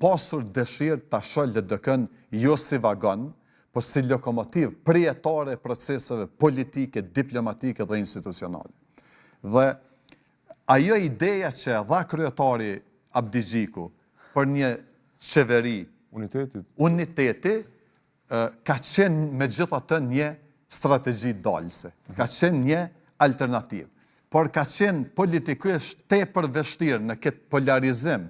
pasur dëshirë ta shohë LDK-n jo si vagon, po si lokomotiv përjetare e proceseve politike, diplomatike dhe institucionale. Dhe ajo ideja që dha kryetari Abdigjiku për një qeveri uniteti ka qenë me gjithatë një strategji dalëse, ka qenë një alternativë, por ka qenë politikisht tepër vështirë në këtë polarizim,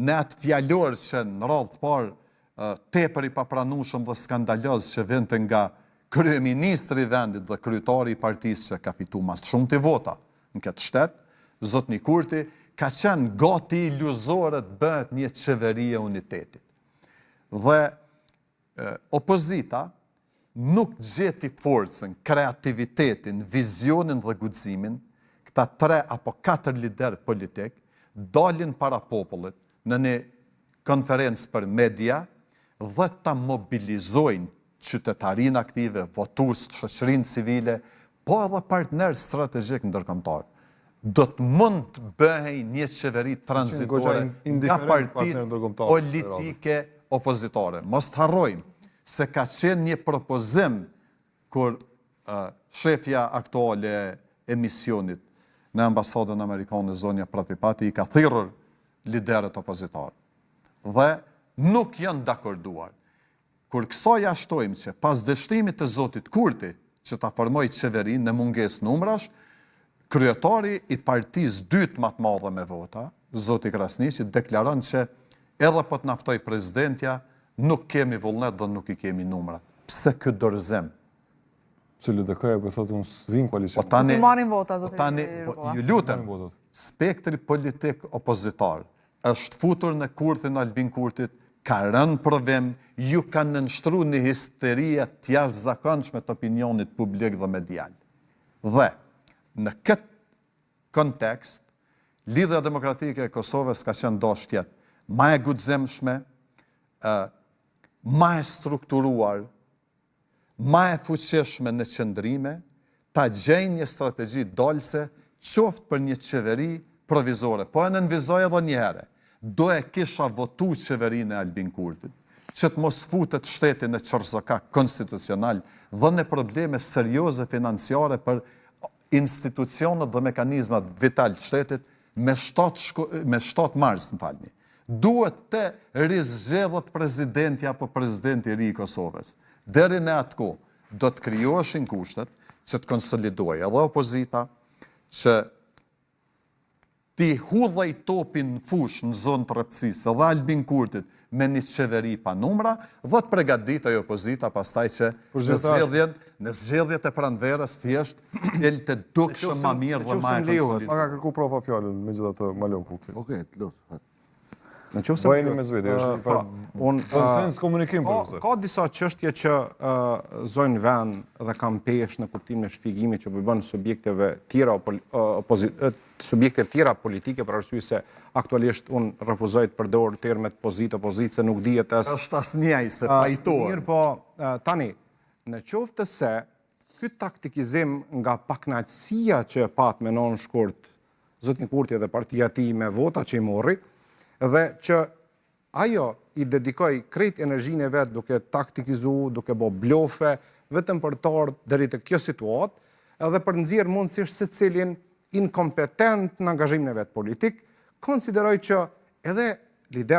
në atë fjallor që në radhë të parë tepër i papranueshëm dhe skandaloz që vente nga kryeministri i vendit dhe kryetari i partisë që ka fituar mas shumë të vota në këtë shtet, zotni Kurti, ka qenë gati iluzore të bëhet një qeveri e unitetit. Dhe opozita nuk gjeti forcën, kreativitetin, vizionin dhe guximin, këta 3 apo 4 lider politik, dalin para popullit në një konferencë për media dhe ta mobilizojnë qytetarin aktive, votues, shoqërinë civile, po edhe partner strategjik ndërkombëtar. Do të mund të bëhej një qeveri tranzitore nga partitë politike opozitore. Mos të harrojmë se ka qenë një propozim kur shefja aktuale e misionit në ambasadën amerikane Zonja Pratipati i ka thirrur liderët opozitarë. Dhe nuk janë dakorduar. Kur kësaj ashtojmë që pas dështimit të zotit Kurti që ta formoj qeverin në mungesë numrash, kryetari i partisë dytë më të madhe me vota, zoti Krasniqi, deklaron që edhe po të naftoj presidentja, nuk kemi vullnet dhe nuk i kemi numra. Pse ky dorëzim? Se LDK-ja po thotë unë s'vin koalicion. Ti marrin vota zoti. Ju lutem, spektri politik opozitar është futur në kurthin Albin Kurtit, ka rënë provim, ju kanë nënshtruar një histeria të jashtëzakonshme të opinionit publik dhe medial. Dhe në këtë kontekst, Lidhja Demokratike e Kosovës ka qenë dashur të jetë më e guximshme, më e strukturuar, më e fuqishme në qëndrime, ta gjejnë një strategji dalëse, qoftë për një qeveri provizore. Po e nënvizoj edhe një herë, do e kisha votu qeverinë e Albin Kurtit, që të mos futet shteti në çorzokak konstitucional dhe në probleme serioze financiare për institucionet dhe mekanizmat vital të shtetit me 7 mars, më falni. Duhet të rizgjedhët presidenti apo presidenti i ri i Kosovës. Deri në atë kohë do të krijoheshin kushtet që të konsolidojë edhe opozita, që ti hudhej topin në fush në zonë të rreptësisë edhe Albin Kurtit me një qeveri pa numra dhe të përgatitej opozita pastaj që në zgjedhjet e pranverës thjesht el të dukshëm më mirë dhe më e konsoliduar. Ka kërku profa fjalën megjithatë Malon Kukli. Okej, lut. Bëjeni me zvete, është konsens komunikim për këtë. Ka disa çështje që zojnë vend dhe kam pesh në kuptimin e shpjegimit që bën subjekteve tjera politike, për arsye se aktualisht unë refuzoj të përdor termet opozit se nuk dihet as. Është asnjëj se pajtohet. Mirë, po tani, në qoftë se ky taktikizim nga pakënaqësia që pat me non shkurt zotin Kurti dhe partia e tij me vota që i morri, dhe që ajo i dedikoj krejt energjinë e vetë duke taktikizu, duke bo blofe, vetëm për të ardhur deri te kjo situatë, edhe për nxjerr mundësisht secilin inkompetent në angazhimin e vet politik, konsideroj që edhe lider